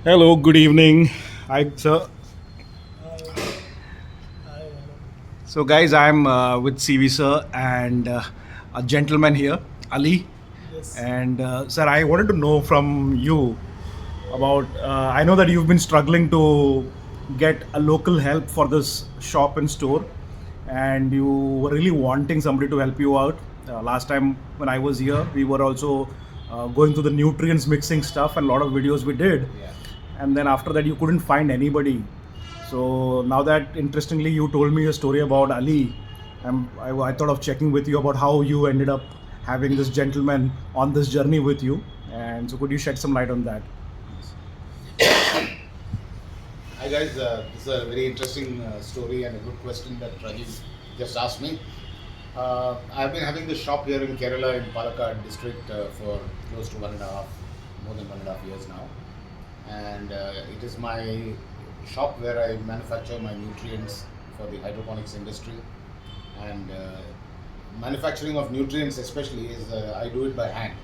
Hello, good evening. Hi, sir. So, guys, I'm with CV sir and a gentleman here, Ali. Yes. And sir, I wanted to know from you about. I know that you've been struggling to get a local help for this shop and store, and you were really wanting somebody to help you out. Last time when I was here, we were also going through the nutrients mixing stuff and a lot of videos we did. Yeah. And then after that, you couldn't find anybody. So now that interestingly you told me a story about Ali, I thought of checking with you about how you ended up having this gentleman on this journey with you. And so could you shed some light on that? Hi guys, this is a very interesting story and a good question that Rajiv just asked me. I've been having this shop here in Kerala in Palakkad district for close to more than 1.5 years now, and it is my shop where I manufacture my nutrients for the hydroponics industry. And manufacturing of nutrients, especially, is I do it by hand,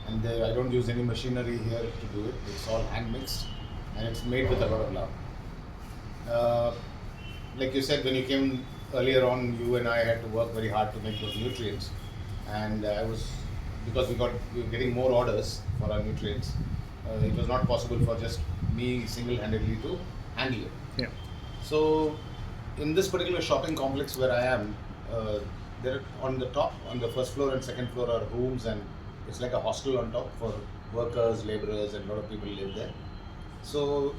and I don't use any machinery here to do it. It's all hand mixed, and it's made with a lot of love. Uh, like you said, when you came earlier on, you and I had to work very hard to make those nutrients, and I was because we were getting more orders for our nutrients. It was not possible for just me single-handedly to handle it. Yeah. So, in this particular shopping complex where I am, there on the top, on the first floor and second floor are rooms, and it's like a hostel on top for workers, laborers, and a lot of people live there. So,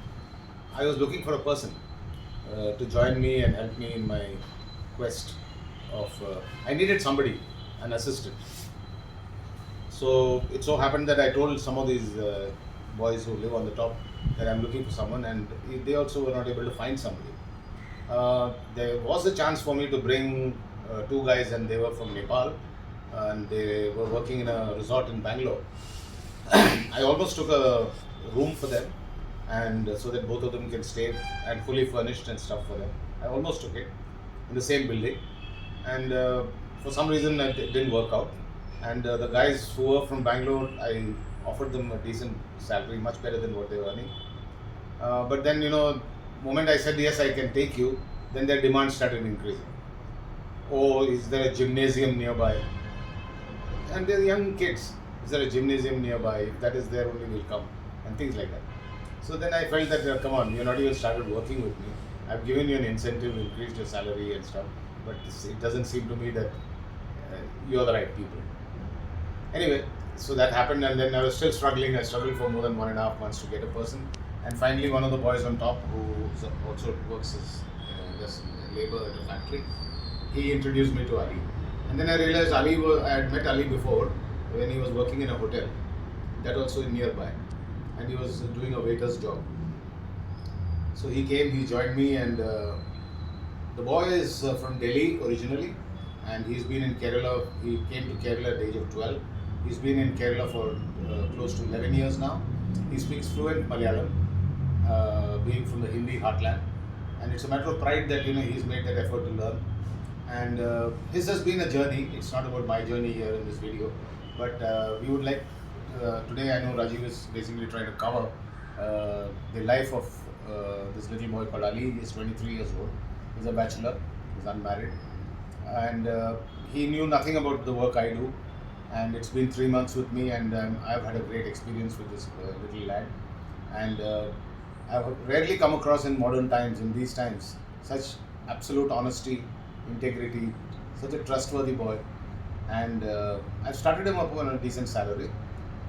I was looking for a person to join me and help me in my quest of. I needed somebody, an assistant. So it so happened that I told some of these boys who live on the top that I'm looking for someone, and they also were not able to find somebody. There was a chance for me to bring two guys, and they were from Nepal, and they were working in a resort in Bangalore. I almost took a room for them, and so that both of them can stay and fully furnished and stuff for them. I almost took it in the same building, and for some reason it didn't work out. And the guys who were from Bangalore, I offered them a decent salary, much better than what they were earning. But then, moment I said yes, I can take you, then their demand started increasing. Oh, is there a gymnasium nearby? And they're young kids. Is there a gymnasium nearby? If that is there, only we'll come, and things like that. So then I felt that, come on, you're not even started working with me. I've given you an incentive, increased your salary and stuff, but it doesn't seem to me that you're the right people. Anyway, so that happened, and then I was still struggling. I struggled for more than 1.5 months to get a person, and finally, one of the boys on top, who also works as just labor at a factory, he introduced me to Ali. And then I realized I had met Ali before when he was working in a hotel, that also nearby, and he was doing a waiter's job. So he came, he joined me, and the boy is from Delhi originally, and he's been in Kerala. He came to Kerala at the age of 12. He's been in Kerala for close to 11 years now. He speaks fluent Malayalam, being from the Hindi heartland, and it's a matter of pride that he's made that effort to learn. And his has been a journey. It's not about my journey here in this video, but we would like today. I know Rajiv is basically trying to cover the life of this little boy called Ali. He's 23 years old. He's a bachelor. He's unmarried, and he knew nothing about the work I do. And it's been 3 months with me, and I've had a great experience with this little lad. And I've rarely come across in modern times, in these times, such absolute honesty, integrity, such a trustworthy boy. And I've started him up on a decent salary,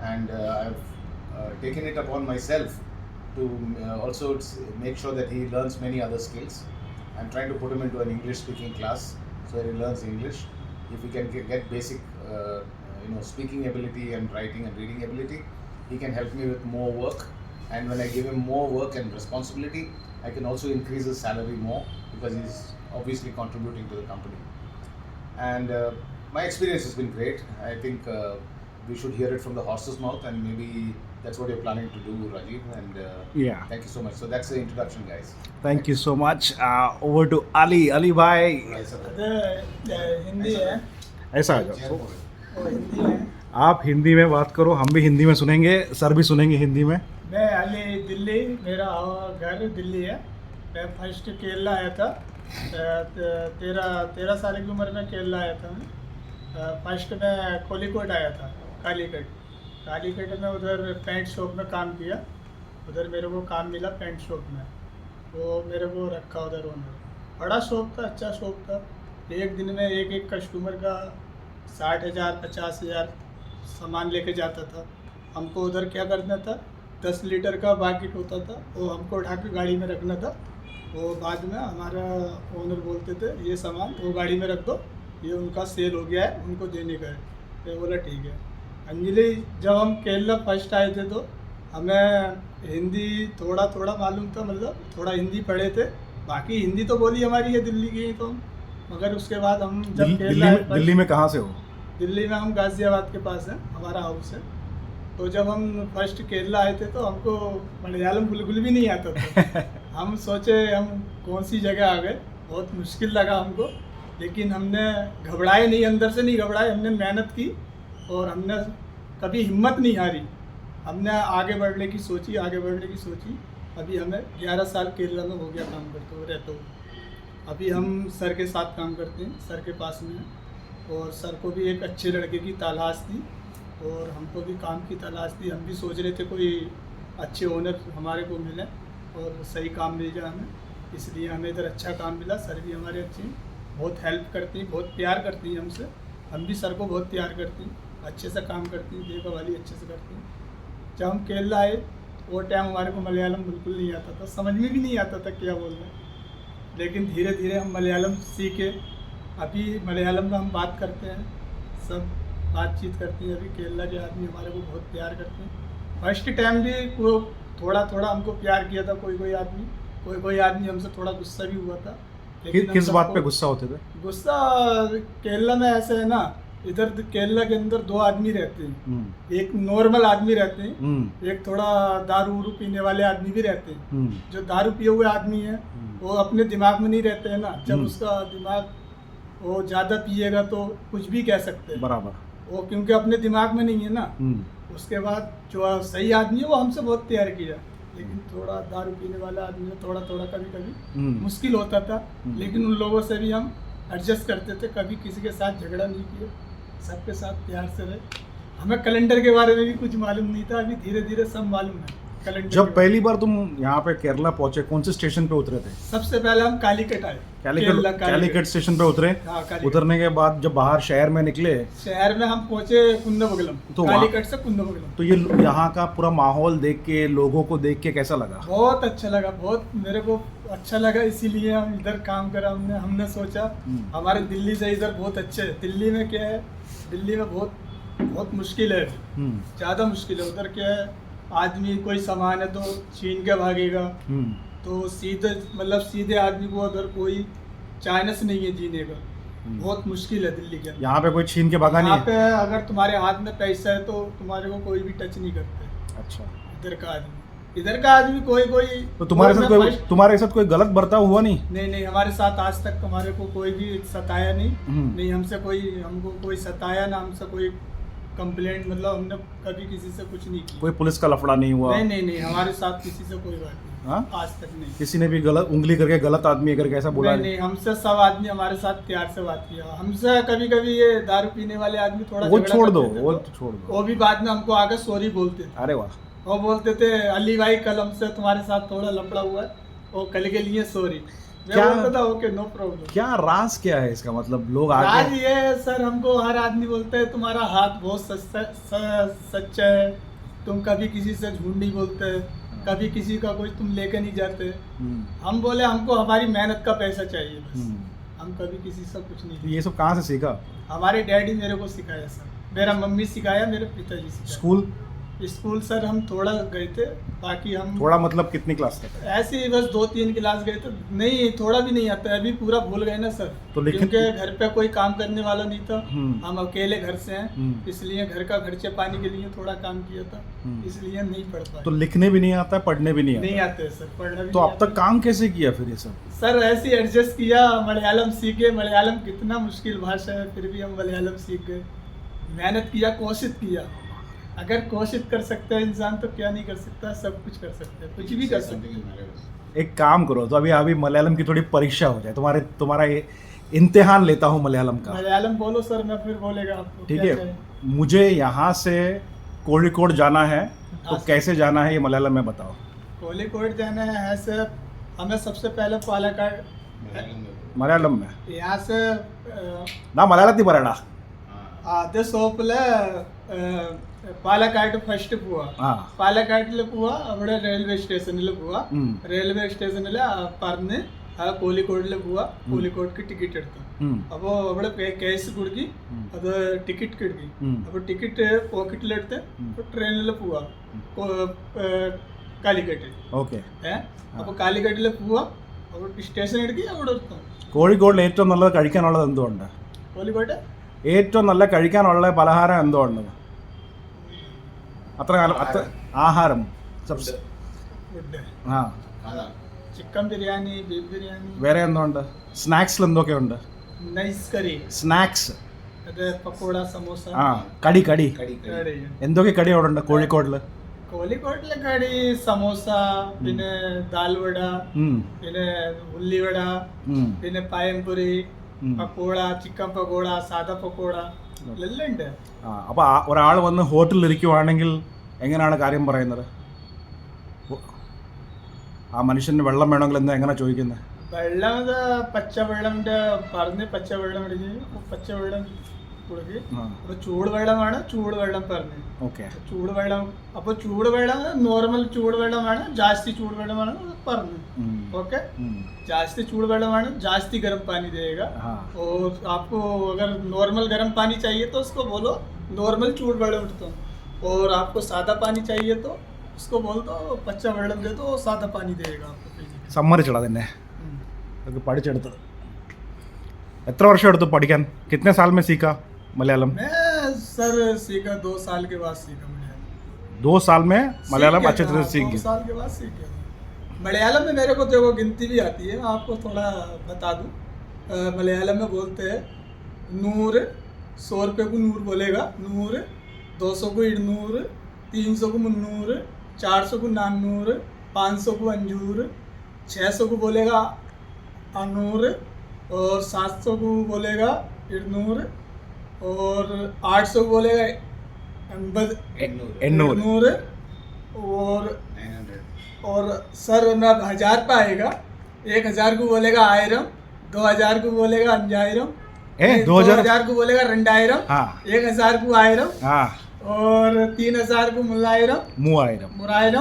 and I've taken it upon myself to also make sure that he learns many other skills. I'm trying to put him into an English speaking class so that he learns English. If he can get basic speaking ability and writing and reading ability, he can help me with more work. And when I give him more work and responsibility, I can also increase his salary more, because he's obviously contributing to the company. And my experience has been great. I think we should hear it from the horse's mouth, and maybe that's what you're planning to do, Rajiv. And Yeah. thank you so much. So that's the introduction, guys. Thank you so much. Over to Ali. Ali bhai. Yes, sir. Hindi है ऐसा आ जाओ। वो हिंदी है आप हिंदी में बात करो, हम भी हिंदी में सुनेंगे, सर भी सुनेंगे हिंदी में। मैं अली दिल्ली, मेरा घर दिल्ली है। मैं फर्स्ट केरला आया था। 13 साल की उम्र में केरला आया था मैं। फर्स्ट मैं कोलिकोट आया था, कालीकट में उधर पेंट शॉप में काम किया। उधर मेरे को काम मिला पेंट शॉप में, वो मेरे को रखा उधर ओनर। बड़ा शॉप था, अच्छा शॉप था। एक दिन में एक कस्टमर का 60,000 50,000 सामान लेके जाता था। हमको उधर क्या करना था, 10 लीटर का बाकेट होता था, वो हमको उठा के गाड़ी में रखना था। वो बाद में हमारा ओनर बोलते थे ये सामान वो गाड़ी में रख दो, ये उनका सेल हो गया है, उनको देने का है। तो बोला ठीक है। अंजलि जब हम केरला फर्स्ट आए थे तो हमें हिंदी थोड़ा थोड़ा मालूम था, मतलब थोड़ा हिंदी पढ़े थे। बाकी हिंदी तो बोली हमारी है, दिल्ली की ही तो हम। मगर उसके बाद हम जब केरला दिल्ली में कहाँ से हो? दिल्ली में हम गाज़ियाबाद के पास है, हमारा हाउस है। तो जब हम फर्स्ट केरला आए थे तो हमको मलयालम बिल्कुल भी नहीं आता था। हम सोचे हम कौन सी जगह आ गए, बहुत मुश्किल लगा हमको। लेकिन हमने घबराए नहीं, अंदर से नहीं घबराए, हमने मेहनत की और हमने कभी हिम्मत नहीं हारी। हमने आगे बढ़ने की सोची, आगे बढ़ने की सोची। अभी हमें 11 साल केरला में हो गया काम करते हुए, रहते हुए। अभी हम सर के साथ काम करते हैं, सर के पास में हैं। और सर को भी एक अच्छे लड़के की तलाश थी और हमको भी काम की तलाश थी। हम भी सोच रहे थे कोई अच्छे ओनर हमारे को मिले और सही काम मिल जाए हमें, इसलिए हमें इधर अच्छा काम मिला। सर भी हमारे अच्छे हैं, बहुत हेल्प करती हैं, बहुत प्यार करती हैं हमसे। हम भी सर को बहुत प्यार करती हैं, अच्छे से काम करती हैं, देखभाली अच्छे से करती हैं। जब हम केरला आए वो टाइम हमारे को मलयालम बिल्कुल नहीं आता था, समझ में भी नहीं आता था क्या बोल रहे हैं। लेकिन धीरे धीरे हम मलयालम सीखे। अभी मलयालम में हम बात करते हैं, सब बातचीत करती हैं। अभी केरला के आदमी हमारे को बहुत प्यार करते हैं। फर्स्ट टाइम भी वो थोड़ा थोड़ा हमको प्यार किया था, कोई आदमी, कोई आदमी हमसे थोड़ा गुस्सा भी हुआ था। लेकिन किस बात पे गुस्सा होते थे? गुस्सा केरला में ऐसे है ना, इधर केरला के अंदर 2 आदमी रहते हैं। एक नॉर्मल आदमी रहते हैं, एक थोड़ा दारू उरू पीने वाले आदमी भी रहते हैं। जो दारू पिए हुए आदमी है वो अपने दिमाग में नहीं रहते हैं ना। जब उसका दिमाग वो ज़्यादा पिएगा तो कुछ भी कह सकते हैं, बराबर। वो क्योंकि अपने दिमाग में नहीं है ना। उसके बाद जो सही आदमी है वो हमसे बहुत प्यार किया। लेकिन थोड़ा दारू पीने वाला आदमी है, थोड़ा थोड़ा कभी कभी मुश्किल होता था। लेकिन उन लोगों से भी हम एडजस्ट करते थे, कभी किसी के साथ झगड़ा नहीं किया, सबके साथ प्यार से रहे। हमें कैलेंडर के बारे में भी कुछ मालूम नहीं था, अभी धीरे धीरे सब मालूम है। कैलेंडर जब पहली बार तुम यहाँ पे केरला पहुंचे, कौन से स्टेशन पे उतरे थे? सबसे पहले हम कालीकट आए, कालीकट स्टेशन पे उतरे। हाँ, उतरने के बाद जब बाहर शहर में निकले, शहर में हम पहुंचे कुंदबगलम। तो कालीकट से कुंदबगलम। तो ये यहाँ का पूरा माहौल देख के, लोगों को देख के कैसा लगा? बहुत अच्छा लगा, बहुत मेरे को अच्छा लगा। इसीलिए हम इधर काम करा। हमने सोचा हमारे दिल्ली से इधर बहुत अच्छे है। दिल्ली में क्या है, दिल्ली में बहुत मुश्किल है, ज़्यादा मुश्किल है। उधर क्या है, आदमी कोई सामान है तो छीन के भागेगा, तो सीधे आदमी को अगर कोई चांस नहीं है जीने का, बहुत मुश्किल है दिल्ली के अंदर। यहाँ पे कोई छीन के भागा नहीं यहाँ है? पे अगर तुम्हारे हाथ में पैसा है तो तुम्हारे को कोई भी टच नहीं करते। अच्छा। इधर का आदमी कोई तो तुम्हारे साथ कोई गलत बर्ताव हुआ नहीं? नहीं, हमारे साथ आज तक हमारे को कोई भी सताया नहीं। हमको कोई सताया ना, हमसे कोई कंप्लेंट, मतलब हमने कभी किसी से कुछ नहीं किया। कोई पुलिस का लफड़ा नहीं हुआ? नहीं, हमारे साथ किसी से कोई बात नहीं। हाँ? आज तक नहीं। किसी ने भी गलत उंगली करके गलत आदमी अगर कैसा बोला? नहीं, हमसे सब आदमी हमारे साथ प्यार से बात किया। हमसे कभी ये दारू पीने वाले आदमी थोड़ा वो झगड़ा छोड़ दो, करते थे, वो तो छोड़ दो। वो भी बाद में हमको आकर सॉरी बोलते थे। अरे वाह। वो बोलते थे अली भाई कल हमसे तुम्हारे साथ थोड़ा लफड़ा हुआ है, वो कल के लिए सॉरी। मैं बोलता था ओके नो प्रॉब्लम। क्या राज क्या है इसका, मतलब लोग राज आगे? ये है सर, हमको हर आदमी बोलता है तुम्हारा हाथ बहुत सच्चा है, तुम कभी किसी से झूठ नहीं बोलते, कभी किसी का कुछ तुम लेके नहीं जाते। हम बोले हमको हमारी मेहनत का पैसा चाहिए बस, हम कभी किसी से कुछ नहीं। ये सब कहाँ से सीखा? हमारे डैडी मेरे को सिखाया सर, मेरा मम्मी सिखाया, मेरे पिताजी सिखाया। स्कूल सर हम थोड़ा गए थे, बाकी हम थोड़ा मतलब कितनी क्लास तक? ऐसे ही बस 2-3 क्लास गए थे। नहीं, थोड़ा भी नहीं आता, अभी पूरा भूल गए ना सर। तो क्योंकि घर पे कोई काम करने वाला नहीं था, हम अकेले घर से हैं, इसलिए घर का खर्चे पानी के लिए थोड़ा काम किया था, इसलिए नहीं पढ़ पाए। तो लिखने भी नहीं आता, पढ़ने भी नहीं आते सर, पढ़ना भी तो अब तक काम कैसे किया फिर ये सब? सर ऐसे ही एडजस्ट किया, मलयालम सीखे। मलयालम कितना मुश्किल भाषा है, फिर भी हम मलयालम सीख गए। मेहनत किया, कोशिश किया। अगर कोशिश कर सकता है इंसान तो क्या नहीं कर सकता, सब कुछ कर सकता है, कुछ भी कर सकता Something in Malayalam. एक काम करो, तो अभी अभी मलयालम की थोड़ी परीक्षा हो जाए, तुम्हारा ये इम्तिहान लेता हूँ मलयालम है। का। मलयालम बोलो सर, मैं फिर बोलेगा आपको ठीक क्या है, चाहिए। मुझे यहाँ से कोझिकोड जाना है, तो हाँ सर। कैसे जाना है ये मलयालम में बताओ। कोझिकोड जाना है सर, हमें सबसे पहले पालक्काड, Malayalam में. മലയാളം में यहाँ से ना മലയാളത്തിൽ പറയടാ. ആദ്യ സ്റ്റോപ്പില് പാലക്കാട് ഫസ്റ്റ് പോവാ. ആ പാലക്കാട്ടിൽ പോവാ, അവിടെ റെയിൽവേ സ്റ്റേഷനിൽ പോവാ. ഉം. റെയിൽവേ സ്റ്റേഷനിൽ പറഞ്ഞ് കോഴിക്കോടിൽ പോവാ. കോഴിക്കോട്ക്ക് ടിക്കറ്റ് എടുത്തു. ഉം. അപ്പോൾ അവിടെ കേസ് കൊടുക്കി, ഉം. അത് ടിക്കറ്റ് കിടക്കി. ഉം. അപ്പോൾ ടിക്കറ്റ് പോക്കറ്റിലെടുത്ത് ഉം. ട്രെയിനിൽ പോവാ കാലിക്കട്ട്. ഓക്കെ. അപ്പോൾ കാലിക്കട്ടിൽ പോവാ, അപ്പോൾ സ്റ്റേഷൻ എടുക്കി അവിടെ എത്തും. കോഴിക്കോടിൽ ഏറ്റവും നല്ലത് കഴിക്കാനുള്ളത് എന്തുകൊണ്ട്? കോഴിക്കോട്ട് ഏറ്റവും നല്ല കഴിക്കാനുള്ള പലഹാരം എന്തുകൊണ്ട്? അത്ര ആഹാരം സബ്സ് ഫുഡ് ആ Khana. Chicken biryani, beef biryani, വേറെ എന്തുണ്ട്? സ്നാക്സിൽ എന്തൊക്കെയുണ്ട്? നൈസ് കറി, സ്നാക്സ് അത് പക്കോട, സമോസ. ആ കടി Kadi. കടി. എന്തൊക്കെ കടി അവിടെ ഉണ്ട് കോഴിക്കോടിൽ? കോഴിക്കോട്ടിലെ കടി സമോസ, പിന്നെ ദാൽവട, പിന്നെ ഉള്ളിവട, പിന്നെ പയംപൊരി, പക്കോട, ചിക്കൻ പക്കോട, സാദാ പക്കോട എല്ലാം ഉണ്ട്. അപ്പോൾ ഒരാൾ വന്ന് ഹോട്ടലിൽ ഇരിക്കുവാണെങ്കിൽ എങ്ങനെയാണ് കാര്യം പറയുന്നത്? ആ മനുഷ്യന് വെള്ളം വേണമെങ്കിൽ എന്താ എങ്ങനെ ചോദിക്കുന്നത്? വെള്ളം ഇത് പച്ചവെള്ളമിൻ്റെ പറഞ്ഞ് പച്ചവെള്ളം എടുക്കി, പച്ചവെള്ളം കൊടുക്കി. അപ്പോൾ ചൂടുവെള്ളമാണ്, ചൂടുവെള്ളം പറഞ്ഞ്. ഓക്കെ. ചൂടുവെള്ളം, അപ്പോൾ ചൂടുവെള്ളം നോർമൽ ചൂടുവെള്ളമാണ്, ಜಾಸ್ತಿ ചൂടുവെള്ളമാണ് പറഞ്ഞു. ओके, जास्ती चूड़वेलम जास्ती गर्म पानी देगा. और आपको अगर नॉर्मल गर्म पानी चाहिए तो उसको बोलो नॉर्मल चूड़वेलम दो, और आपको सादा पानी चाहिए तो उसको बोल दो पच्चा वेलम दे दो, सादा पानी देगा आपको पीने के लिए. സമ്മതിച്ചടാ തന്നെ അതൊക്കെ പഠിച്ചെടുത്തത്. എത്ര വർഷം എടുത്തു പഠിക്കാൻ? कितने साल में सीखा मलयालम? मैं सर सीखा 2 साल के बाद सीखा मलयालम. 2 साल में मलयालम अच्छे तरह से सीख 2 गए. साल के बाद सीख गया. मलयालम में मेरे को देखो गिनती भी आती है, आपको थोड़ा बता दूं. मलयालम में बोलते हैं नूर, 100 रुपये को नूर बोलेगा नूर, 200 को इड़नूर, 300 को मुन्नूर, 400 को नानूर, 500 को अंजूर, 600 को बोलेगा अनूर, और 700 को बोलेगा इड़नूर, और 800 को बोलेगा എണ്ണൂറ്. इड़नूर, और 900. और सर मैं 1000 पे आएगा. 1000 को बोलेगा 1000, 2000 को बोलेगा 5000, 2000 को बोलेगा 2000, हाँ 1000 को 1000, हाँ और 3000 को 3000, 3000.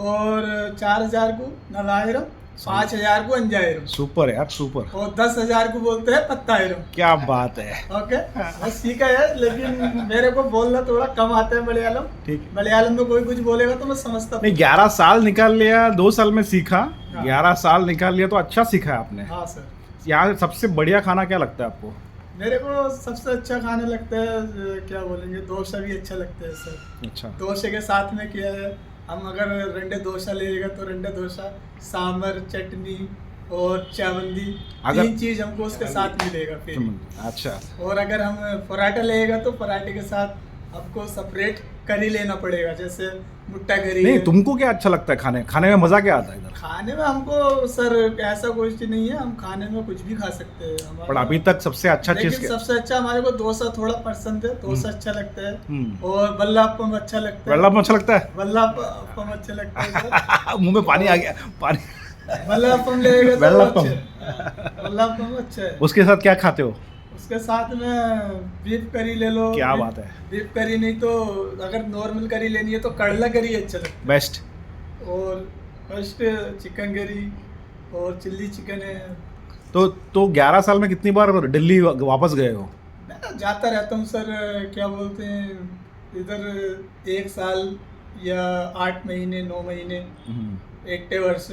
और 4000 को 4000, 5000 को 5000, സൂപ്പർ यार സൂപ്പർ. और 10000 को बोलते हैं 10000. क्या बात है. ओके, बस सीखा है, लेकिन मेरे को बोलना थोड़ा कम आता है मलयालम. ठीक. मलयालम में कोई कुछ बोलेगा तो मैं समझता नहीं 11 साल निकाल लिया, 2 साल में सीखा. हाँ. 11 साल निकाल लिया तो अच्छा सीखा है आपने. हाँ सर. यहाँ सबसे बढ़िया खाना क्या लगता है आपको? मेरे को सबसे अच्छा खाने लगता है क्या बोलेंगे, डोसा भी अच्छा लगता है सर. अच्छा. डोसे के साथ में क्या है, हम अगर रंडे डोसा लेगा तो रंडे डोसा, सांभर, चटनी और चावंदी, अगर- 3 चीज हमको उसके साथ मिलेगा फिर. अच्छा. और अगर हम पराठा लेगा तो पराठे के साथ आपको सेपरेट करी लेना पड़ेगा, जैसे मुट्टा करी नहीं है. तुमको क्या अच्छा लगता है खाने में मजा क्या आता है इधर? खाने में हमको सर ऐसा कुछ नहीं है, हम खाने में कुछ भी खा सकते हैं. पर अभी तक सबसे अच्छा चीज लेकिन सबसे अच्छा हमारे को डोसा थोड़ा पसंद है, डोसा अच्छा लगता है. हम्म. और बल्लापम अच्छा लगता है. वेल्लम अच्छा लगता है. बल्लापम अच्छा लगता है सर. मुंह में पानी आ गया. पानी. बल्लापम लेगा तो वेल्लपम. अच्छा है. बल्लापम अच्छा है. उसके साथ क्या खाते हो? उसके साथ में बीफ करी ले लो. क्या बात है. बीफ करी नहीं तो अगर नॉर्मल करी लेनी है तो कड़ला करी अच्छा लगता बेस्ट. है. और फर्स्ट चिकन करी और चिल्ली चिकन है. तो 11 साल में कितनी बार दिल्ली वापस गए हो? मैं जाता रहता हूँ सर, क्या बोलते हैं इधर 1 साल या 8 महीने 9 महीने 1 वर्ष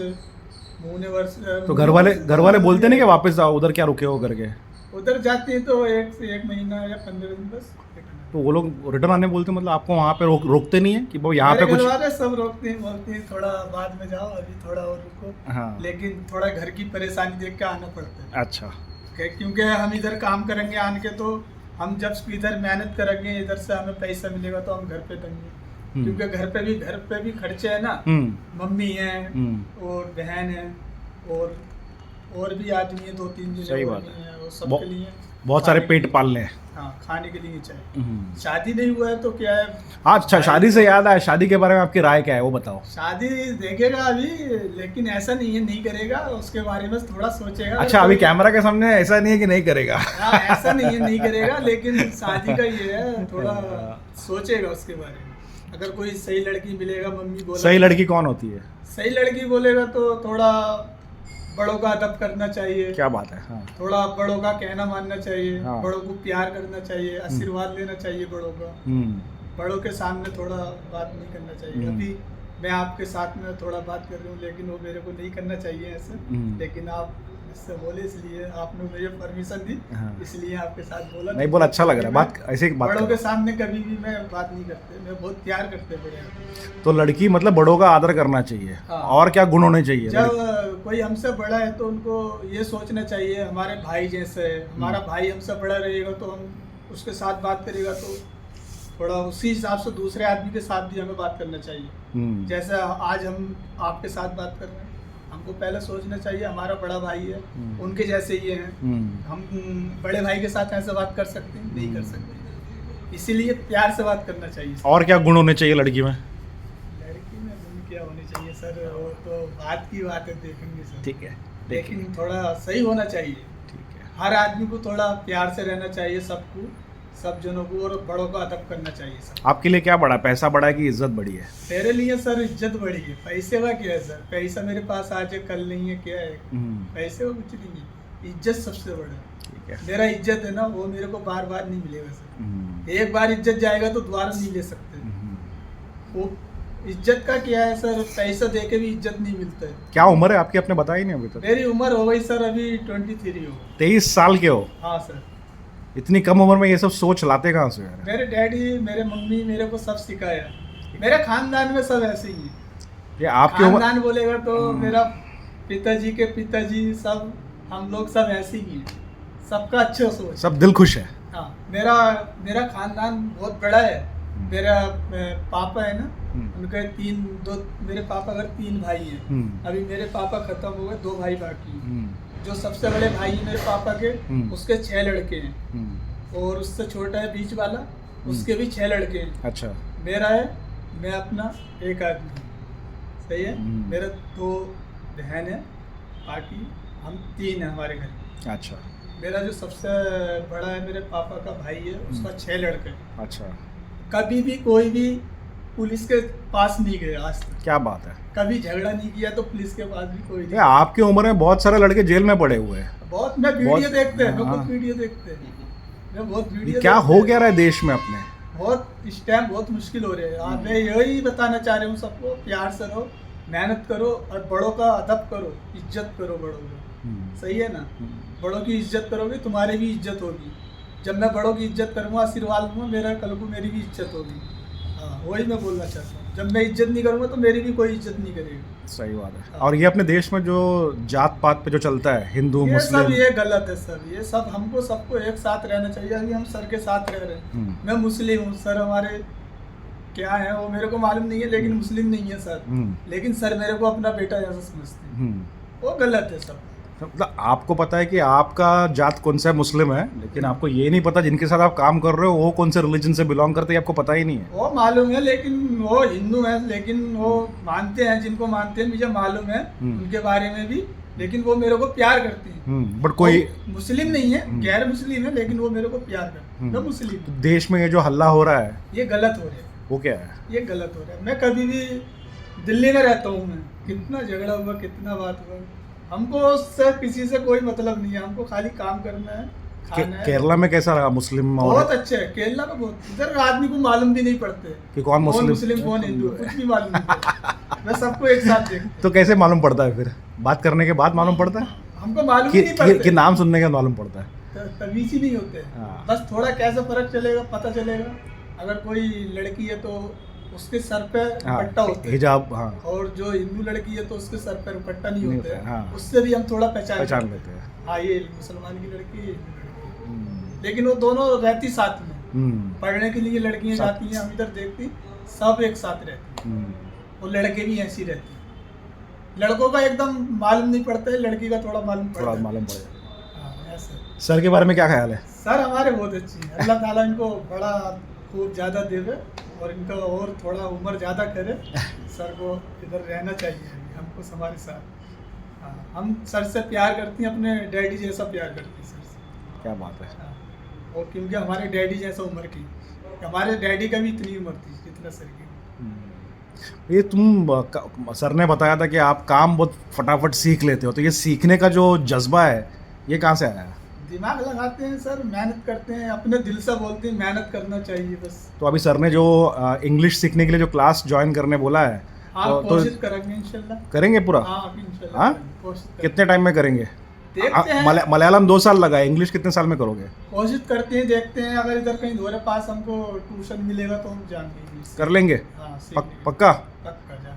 3 वर्ष. तो घर वाले बोलते नहीं कि वापस जाओ, उधर क्या रुके हो करके? उधर जाते हैं तो 1 से 1 महीना या 15 दिन बस. तो वो लोग रिटर्न आने बोलते, मतलब आपको वहाँ पे रोकते नहीं है कि भाई यहाँ पे मेरे कुछ? घर वाले सब रोकते हैं, बोलते हैं थोड़ा बाद में जाओ, अभी थोड़ा और रुको. हाँ. लेकिन थोड़ा घर की परेशानी देख के आना पड़ता है. अच्छा. क्योंकि हम इधर काम करेंगे आन के, तो हम जब इधर मेहनत करेंगे, इधर से हमें पैसा मिलेगा तो हम घर पे देंगे. क्योंकि घर पे भी खर्चे है ना, मम्मी है और बहन है और भी आदमी है, 2-3 जने सही और बात भी है। हैं, और सबके लिए बहुत सारे पेट पालने हैं। हाँ, खाने के लिए चाहिए। शादी नहीं हुआ है तो क्या है, हाँ, अच्छा, शादी से याद आया, शादी के बारे में आपकी राय क्या है वो बताओ। शादी देखेगा अभी, लेकिन ऐसा नहीं है नहीं करेगा, उसके बारे में थोड़ा सोचेगा। अच्छा, अभी कैमरा के सामने ऐसा नहीं है कि नहीं करेगा। हाँ, ऐसा नहीं है नहीं करेगा, लेकिन शादी का ये है, थोड़ा सोचेगा उसके बारे में। अगर कोई सही लड़की मिलेगा, मम्मी बोला सही लड़की कौन होती है? सही लड़की बोलेगा तो थोड़ा बड़ों का अदब करना चाहिए। क्या बात है। हाँ, थोड़ा बड़ों का कहना मानना चाहिए, हाँ। बड़ों को प्यार करना चाहिए, आशीर्वाद लेना चाहिए बड़ों का। बड़ों के सामने थोड़ा बात नहीं करना चाहिए। अभी मैं आपके साथ में थोड़ा बात कर रहा हूँ, लेकिन वो मेरे को नहीं करना चाहिए ऐसे, लेकिन आप इससे बोले इसलिए आपने मुझे परमिशन दी, हाँ। इसलिए आपके साथ बोला। नहीं, बहुत अच्छा लग रहा है बात, ऐसे ही बात बड़ों करो। के सामने कभी भी मैं बात नहीं करते, मैं बहुत प्यार करते बड़े। तो लड़की मतलब बड़ों का आदर करना चाहिए। हाँ। और क्या गुण होने चाहिए? जब कोई हमसे बड़ा है तो उनको ये सोचना चाहिए हमारे भाई जैसे है, हमारा भाई हमसे बड़ा रहेगा तो हम उसके साथ बात करेगा तो थोड़ा उसी हिसाब से दूसरे आदमी के साथ भी हमें बात करना चाहिए। जैसे आज हम आपके साथ बात कर रहे हैं, हमको पहले सोचना चाहिए हमारा बड़ा भाई है, उनके जैसे ही हैं, हम बड़े भाई के साथ ऐसे बात कर सकते हैं? नहीं कर सकते, इसीलिए प्यार से बात करना चाहिए। और क्या गुण होने चाहिए लड़की में? लड़की में गुण क्या होने चाहिए सर, वो तो बात की बात है, देखेंगे सर। ठीक है, लेकिन थोड़ा सही होना चाहिए। ठीक है। हर आदमी को थोड़ा प्यार से रहना चाहिए, सबको, सब जनों को, और बड़ों को अदब करना चाहिए सब। आपके लिए क्या बड़ा, पैसा बड़ा है कि इज्जत बड़ी है? मेरे लिए सर इज्जत बड़ी है, पैसे का क्या है सर, पैसा मेरे पास आज है कल नहीं है, क्या है, पैसे का कुछ नहीं है, इज्जत सबसे बड़ा है। ठीक है। मेरा इज्जत है ना, वो मेरे को बार बार नहीं मिलेगा सर। एक बार इज्जत जाएगा तो दोबारा नहीं ले सकते। वो इज्जत का क्या है सर, पैसा दे के भी इज्जत नहीं मिलता है। क्या उम्र है आपकी? आपने बताई नहीं अभी तक। मेरी उम्र हो गई सर अभी 23 हो। 23 साल के हो? हाँ सर। इतनी कम उम्र में ये सब सोच लाते कहाँ से यार? मेरे डैडी, मेरे मम्मी मेरे को सब सिखाया। मेरे खानदान में सब ऐसे ही है। ये आपकी उम्र, खानदान बोलेगा तो मेरा पिताजी के पिताजी सब, हम लोग सब ऐसे ही हैं, सबका अच्छा सोच। सब दिल खुश है। हाँ, मेरा खानदान बहुत बड़ा है। मेरा पापा है ना, उनके मेरे पापा अगर 3 भाई हैं। अभी मेरे पापा खत्म हो गए, 2 भाई बाकी हैं। जो सबसे बड़े भाई हैं मेरे पापा के, उसके 6 लड़के हैं, और उससे छोटा है बीच वाला, उसके भी 6 लड़के हैं। अच्छा। मेरा है, मैं अपना एक आदमी हूँ, सही है। मेरा 2 बहन है, बाकी हम 3 हैं हमारे घर में। अच्छा। मेरा जो सबसे बड़ा है मेरे पापा का भाई है, उसका 6 लड़के हैं। अच्छा। कभी भी कोई भी पुलिस के पास नहीं गए आज तक। क्या बात है। कभी झगड़ा नहीं किया तो पुलिस के पास भी कोई ये नहीं। आपकी उम्र में बहुत सारे लड़के जेल में पड़े हुए हैं। बहुत, मैं वीडियो देखते हैं, मैं हाँ। बहुत वीडियो देखते हैं, मैं बहुत वीडियो क्या देखते हो हैं। क्या रहा है देश में अपने? बहुत इस टाइम बहुत मुश्किल हो रहे हैं। मैं यही बताना चाह रहा हूँ सबको, प्यार से रहो, मेहनत करो, और बड़ों का अदब करो, इज्जत करो बड़ों का। सही है ना? बड़ों की इज्जत करोगे तुम्हारी भी इज्जत होगी। जब मैं बड़ों की इज्जत करूँगा, आशीर्वाद दूंगा, मेरा कल को मेरी भी इज्जत होगी। हाँ, वही मैं बोलना चाहता हूँ। जब मैं इज्जत नहीं करूँगा तो मेरी भी कोई इज्जत नहीं करेगी। सही बात है। हाँ। और ये अपने देश में जो जात पात पे जो चलता है, हिंदू ये सब मुस्लिम, ये गलत है सर। ये सब हमको सबको एक साथ रहना चाहिए। अभी हम सर के साथ रह रहे हैं। मैं मुस्लिम हूँ, सर हमारे क्या है वो मेरे को मालूम नहीं है, लेकिन मुस्लिम नहीं है सर। लेकिन सर मेरे को अपना बेटा जैसा समझते हैं, वो गलत है सब। मतलब आपको पता है कि आपका जात कौन सा है, मुस्लिम है, लेकिन आपको ये नहीं पता जिनके साथ आप काम कर रहे हो वो कौन से रिलीजन से बिलोंग करते हैं, आपको पता ही नहीं है। वो मालूम है, लेकिन वो हिंदू है, लेकिन वो मानते हैं जिनको मानते हैं, मुझे मालूम है उनके बारे में भी, लेकिन वो मेरे को प्यार करते हैं। बट कोई वो मुस्लिम नहीं है, गैर मुस्लिम है, लेकिन वो मेरे को प्यार करते हैं। मैं मुस्लिम हूँ। देश में ये जो हल्ला हो रहा है ये गलत हो रहा है। वो क्या है? ये गलत हो रहा है। मैं कभी भी दिल्ली में रहता हूँ, मैं कितना झगड़ा हुआ, कितना बात हुआ, हमको उससे किसी से कोई मतलब नहीं है। हमको खाली काम करना है, खाना है। केरला में कैसा रहा मुस्लिम? बहुत अच्छे है केरला में। बहुत, इधर आदमी को मालूम भी नहीं पड़ते कि कौन मुस्लिम कौन हिंदू, कुछ भी मालूम नहीं पड़ता। मैं सबको एक साथ देखता तो कैसे मालूम पड़ता है फिर? बात करने के बाद मालूम पड़ता है हूँ। हमको मालूम ही नहीं पड़ता कि नाम सुनने के बाद मालूम पड़ता है? तमीज ही नहीं होते। हाँ। बस थोड़ा कैसे फर्क चलेगा, पता चलेगा। अगर कोई लड़की है तो उसके सर पे दुपट्टा होता है, हिजाब। हाँ, और जो हिंदू लड़की है तो उसके सर पे दुपट्टा नहीं होता है। हाँ। उससे भी हम थोड़ा पहचान लेते हैं। हाँ, ये मुसलमान की लड़की है, हिंदू लड़की है। लेकिन वो दोनों रहती साथ में। पढ़ने के लिए लड़कियां जाती हैं, हम इधर देखती सब एक साथ रहते हैं। हम्म, और लड़के भी ऐसे ही रहते हैं। लड़कों का एकदम मालूम नहीं पड़ता है, लड़की का थोड़ा मालूम पड़ता थोड़ा है। मालूम पड़ेगा। हाँ, ऐसे। सर के बारे में क्या ख्याल है? सर हमारे बहुत अच्छी हैं, अल्लाह ताला इनको बड़ा खूब ज़्यादा देवे और इनका और थोड़ा उम्र ज़्यादा करे। सर को इधर रहना चाहिए, हमको हमारे साथ। हाँ, हम सर से प्यार करती हैं, अपने डैडी जैसा प्यार करती हैं सर से। क्या बात है। हाँ, और क्योंकि हमारे डैडी जैसा उम्र की, हमारे डैडी का भी इतनी उम्र थी जितना सर की। ये सर ने बताया था कि आप काम बहुत फटाफट सीख लेते हो, तो ये सीखने का जो जज्बा है ये कहाँ से आया? दिमाग लगाते हैं सर, मेहनत करते हैं, अपने दिल से बोलते हैं, मेहनत करना चाहिए बस। तो अभी सर ने जो इंग्लिश सीखने के लिए जो क्लास ज्वाइन करने बोला है, हाँ, तो कोशिश करेंगे इंशाल्लाह। करेंगे पूरा? हाँ, अभी इंशाल्लाह हाँ? करेंगे, कोशिश करेंगे। कितने टाइम में करेंगे? देखते हैं, मलयालम 2 साल लगा है, इंग्लिश कितने साल में करोगे? कोशिश करते हैं, देखते हैं। अगर इधर कहीं दोरे पास हमको ट्यूशन मिलेगा तो हम जाएंगे इंग्लिश। कर लेंगे? हाँ, सीखने पक्का? पक्का जाए।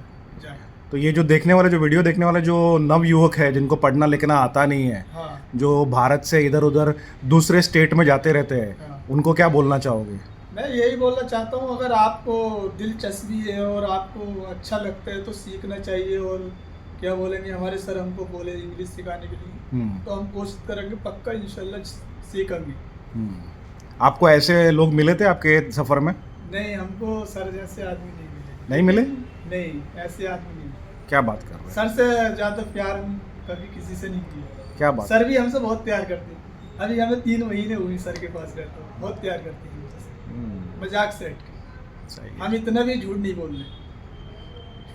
तो ये जो देखने वाले, जो वीडियो देखने वाले जो नव युवक है, जिनको पढ़ना लिखना आता नहीं है, हाँ, जो भारत से इधर उधर दूसरे स्टेट में जाते रहते हैं, हाँ। उनको क्या बोलना चाहोगे? मैं यही बोलना चाहता हूँ, अगर आपको दिलचस्पी है और आपको अच्छा लगता है तो सीखना चाहिए। और क्या बोलेंगे, हमारे सर हमको बोले इंग्लिश सिखाने के लिए, तो हम कोशिश करेंगे, पक्का इंशाल्लाह सीखेंगे। आपको ऐसे लोग मिले थे आपके सफ़र में? नहीं, हमको सर जैसे आदमी नहीं मिले। नहीं मिले? नहीं, ऐसे आदमी नहीं। क्या बात कर रहे हैं? सर से ज़्यादा प्यार हम कभी किसी से नहीं किया। क्या बात? सर भी हमसे बहुत प्यार करते हैं। अभी हमें 3 महीने हुई सर के पास रहता हूँ, बहुत प्यार करते हैं हमसे, मजाक से हट के। सही है। हम इतना भी झूठ नहीं बोल रहे,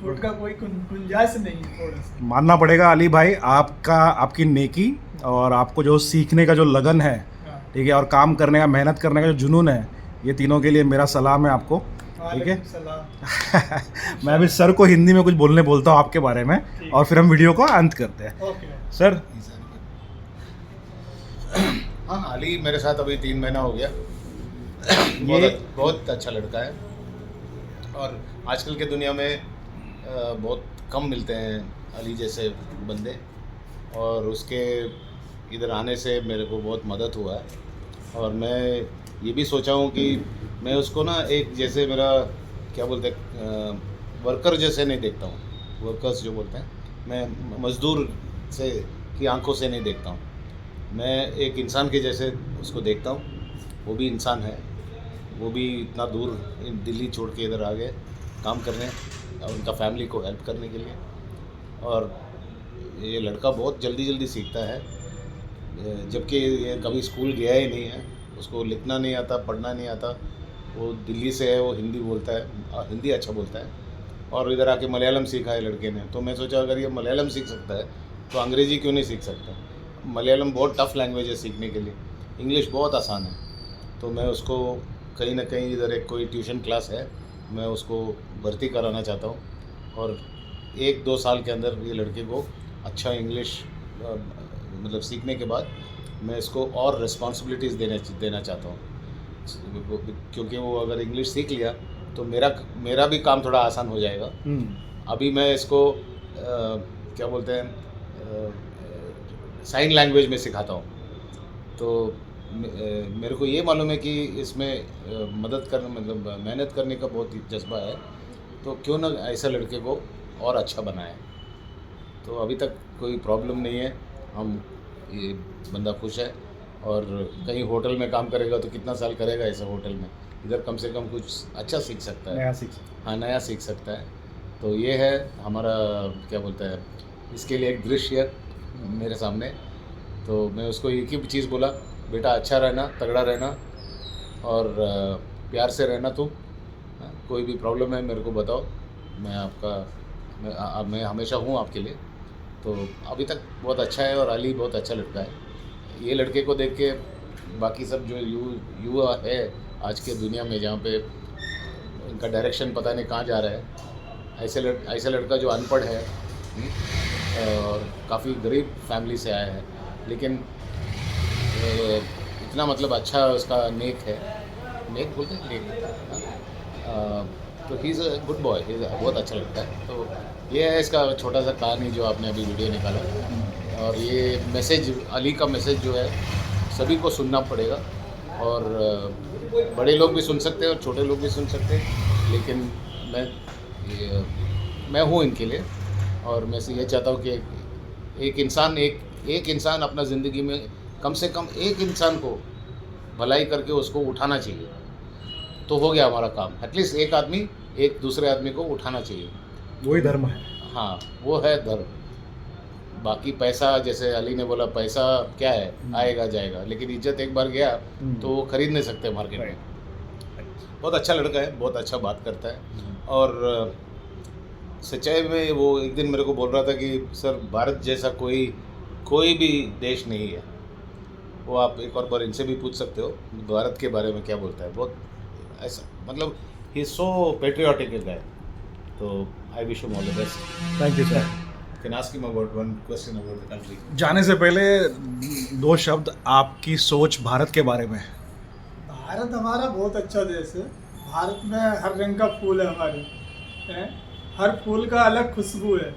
झूठ का कोई गुंजाइश नहीं है थोड़ा सा। मानना पड़ेगा अली भाई, आपकी नेकी और आपको जो सीखने का जो लगन है, हाँ, ठीक है, और काम करने का, मेहनत करने का जो जुनून है, ये तीनों के लिए मेरा सलाम है आपको। ठीक है। वालेकुम सलाम। मैं अभी सर को हिंदी में कुछ बोलता हूँ आपके बारे में, ठीक। और फिर हम वीडियो को अंत करते हैं। ओके। सर, हाँ, अली मेरे साथ अभी 3 महीना हो गया। बहुत अच्छा लड़का है, और आजकल के दुनिया में बहुत कम मिलते हैं अली जैसे बंदे, और उसके इधर आने से मेरे को बहुत मदद हुआ है। और मैं ये भी सोचा हूँ कि मैं उसको ना एक जैसे मेरा क्या बोलते हैं वर्कर जैसे नहीं देखता हूँ, वर्कर्स जो बोलते हैं, मैं मज़दूर से की आंखों से नहीं देखता हूँ, मैं एक इंसान के जैसे उसको देखता हूँ। वो भी इंसान है, वो भी इतना दूर दिल्ली छोड़ के इधर आ गए काम करने और उनका फैमिली को हेल्प करने के लिए। और ये लड़का बहुत जल्दी सीखता है, जबकि ये कभी स्कूल गया ही नहीं है, उसको लिखना नहीं आता, पढ़ना नहीं आता। वो दिल्ली से है, वो हिंदी बोलता है, हिंदी अच्छा बोलता है, और इधर आके मलयालम सीखा है लड़के ने। तो मैं सोचा अगर ये मलयालम सीख सकता है तो अंग्रेज़ी क्यों नहीं सीख सकता। मलयालम बहुत टफ़ लैंग्वेज है सीखने के लिए, इंग्लिश बहुत आसान है। तो मैं उसको कहीं ना कहीं इधर एक कोई ट्यूशन क्लास है, मैं उसको भर्ती कराना चाहता हूँ, और 1-2 साल के अंदर ये लड़के को अच्छा इंग्लिश मतलब सीखने के बाद मैं इसको और रिस्पॉन्सिबिलिटीज़ देना चाहता हूँ, क्योंकि वो अगर इंग्लिश सीख लिया तो मेरा भी काम थोड़ा आसान हो जाएगा। अभी मैं इसको क्या बोलते हैं साइन लैंग्वेज में सिखाता हूँ, तो मेरे को ये मालूम है कि इसमें मदद करना मतलब मेहनत करने का बहुत ही जज्बा है, तो क्यों ना ऐसा लड़के को और अच्छा बनाए। तो अभी तक कोई प्रॉब्लम नहीं है, हम ये बंदा खुश है। और कहीं होटल में काम करेगा तो कितना साल करेगा ऐसा होटल में, इधर कम से कम कुछ अच्छा सीख सकता है, नया सीख सकता है। तो ये है हमारा क्या बोलता है, इसके लिए एक दृश्य मेरे सामने। तो मैं उसको एक ही चीज़ बोला, बेटा अच्छा रहना, तगड़ा रहना, और प्यार से रहना तुम। कोई भी प्रॉब्लम है मेरे को बताओ, मैं हमेशा हूँ आपके लिए। तो अभी तक बहुत अच्छा है, और अली बहुत अच्छा लड़का है। ये लड़के को देख के बाकी सब जो युवा है आज के दुनिया में, जहाँ पे इनका डायरेक्शन पता नहीं कहाँ जा रहा है, ऐसे लड़का जो अनपढ़ है और काफ़ी गरीब फैमिली से आया है, लेकिन इतना मतलब अच्छा उसका नेक है, नेक बोलते हैं नेक, तो he is a good boy, बहुत अच्छा लगता है। तो ये है इसका छोटा सा कहानी जो आपने अभी वीडियो निकाला, और ये मैसेज, अली का मैसेज जो है सभी को सुनना पड़ेगा, और बड़े लोग भी सुन सकते हैं और छोटे लोग भी सुन सकते हैं। लेकिन मैं हूँ इनके लिए, और मैं से ये चाहता हूँ कि एक इंसान अपना ज़िंदगी में कम से कम एक इंसान को भलाई करके उसको उठाना चाहिए, तो हो गया हमारा काम। एटलीस्ट एक आदमी एक दूसरे आदमी को उठाना चाहिए। वही धर्म है। हाँ, वो है धर्म। बाकी पैसा, जैसे अली ने बोला, पैसा क्या है, आएगा जाएगा, लेकिन इज्जत एक बार गया तो वो खरीद नहीं सकते मार्केट में। बहुत अच्छा लड़का है, बहुत अच्छा बात करता है, और सच्चाई में वो एक दिन मेरे को बोल रहा था कि सर, भारत जैसा कोई भी देश नहीं है। वो आप एक और बार इनसे भी पूछ सकते हो भारत के बारे में क्या बोलता है। बहुत ऐसा, मतलब ही इज सो पेट्रियाटिक गाय। तो I wish him all the best. Thank you sir. Can ask him about one question about the country. जाने से पहले 2 शब्द आपकी सोच भारत के बारे में। भारत हमारा बहुत अच्छा देश है। भारत में हर रंग का फूल है हमारे, हैं? हर फूल का अलग खुशबू है,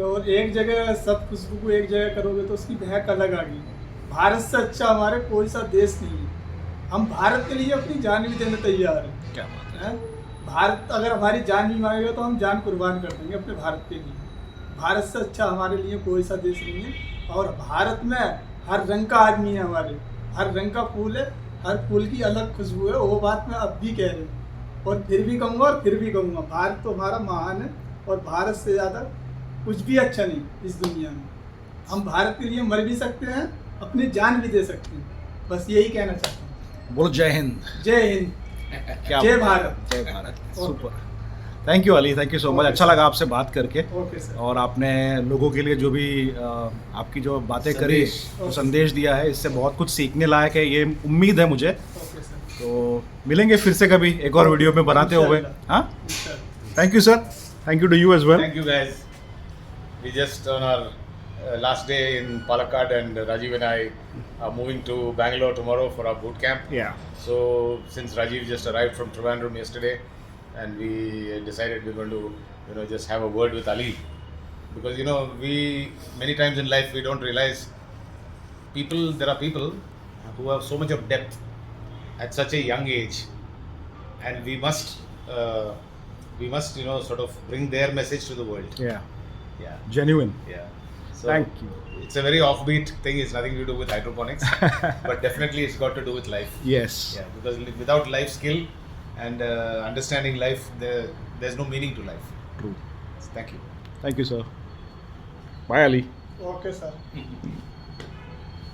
और एक जगह सब खुशबू को एक जगह करोगे तो उसकी महक अलग आ गई। भारत से अच्छा हमारे कोई सा देश नहीं है। हम भारत के लिए अपनी जान भी देने तैयार हैं। क्या बात हैं? भारत अगर हमारी जान भी मांगेगा तो हम जान कुर्बान कर देंगे अपने भारत के लिए। भारत से अच्छा हमारे लिए कोई सा देश नहीं है। और भारत में हर रंग का आदमी है हमारे, हर रंग का फूल है, हर फूल की अलग खुशबू है। वो बात मैं अब भी कह रही हूँ, और फिर भी कहूँगा और फिर भी कहूँगा, भारत तो हमारा महान है, और भारत से ज़्यादा कुछ भी अच्छा नहीं इस दुनिया में। हम भारत के लिए मर भी सकते हैं, अपनी जान भी दे सकते हैं। बस यही कहना चाहता हूँ। बोलो जय हिंद। जय हिंद, क्या जय बात है। भारत। जय Bharat. Super. Thank you Ali, thank you so much. अच्छा लगा आपसे बात करके, ओके सर। और आपने लोगों के लिए जो भी आपकी जो बातें करी, संदेश। जो संदेश दिया है, इससे बहुत कुछ सीखने लायक है, ये उम्मीद है मुझे। Okay sir. तो मिलेंगे फिर से कभी एक और वीडियो में बनाते हुए। हाँ, इंशाल्लाह। Thank you sir. Thank you to you as well. Thank you guys. We just on our last day in Palakkad, and Rajiv and I are moving to Bangalore tomorrow for our boot camp. Yeah. So since Rajiv just arrived from Trivandrum yesterday, and we decided we're going to just have a word with Ali, because we many times in life we don't realize there are people who have so much of depth at such a young age, and we must sort of bring their message to the world. Yeah. Yeah. Genuine. Yeah. So Thank you. it's a very offbeat thing. It's nothing to do with hydroponics, but definitely it's got to do with life. Yes. Yeah, because without life skill and understanding life, there's no meaning to life. True. Thank you. Thank you, sir. Bye, Ali. Okay sir.